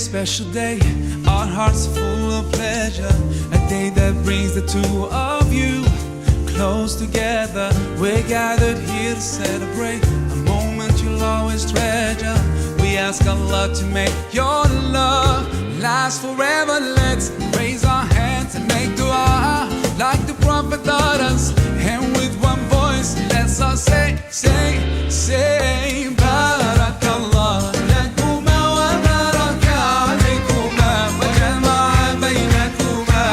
special day, our hearts are full of pleasure. A day that brings the two of you close together. We're gathered here to celebrate a moment you'll always treasure. We ask Allah to make your love last forever. Let's raise our hands and make dua like the Prophet taught us. And with one voice, let's all say, Barakallah lakuma wa baraka alaykuma wa jama'a baynakuma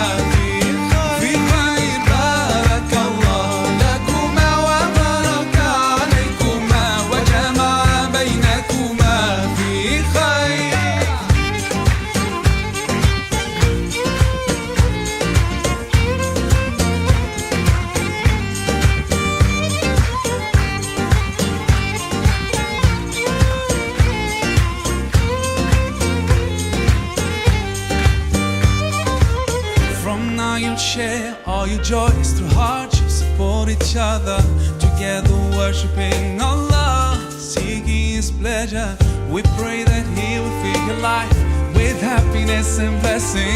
fi khayr. Barakallah lakuma wa baraka alaykuma wa jama'a baynakuma fi khayr. From now you'll share all your joys through hardships, support each other, together worshiping Allah, seeking His pleasure. We pray that He will fill your life with happiness and blessing.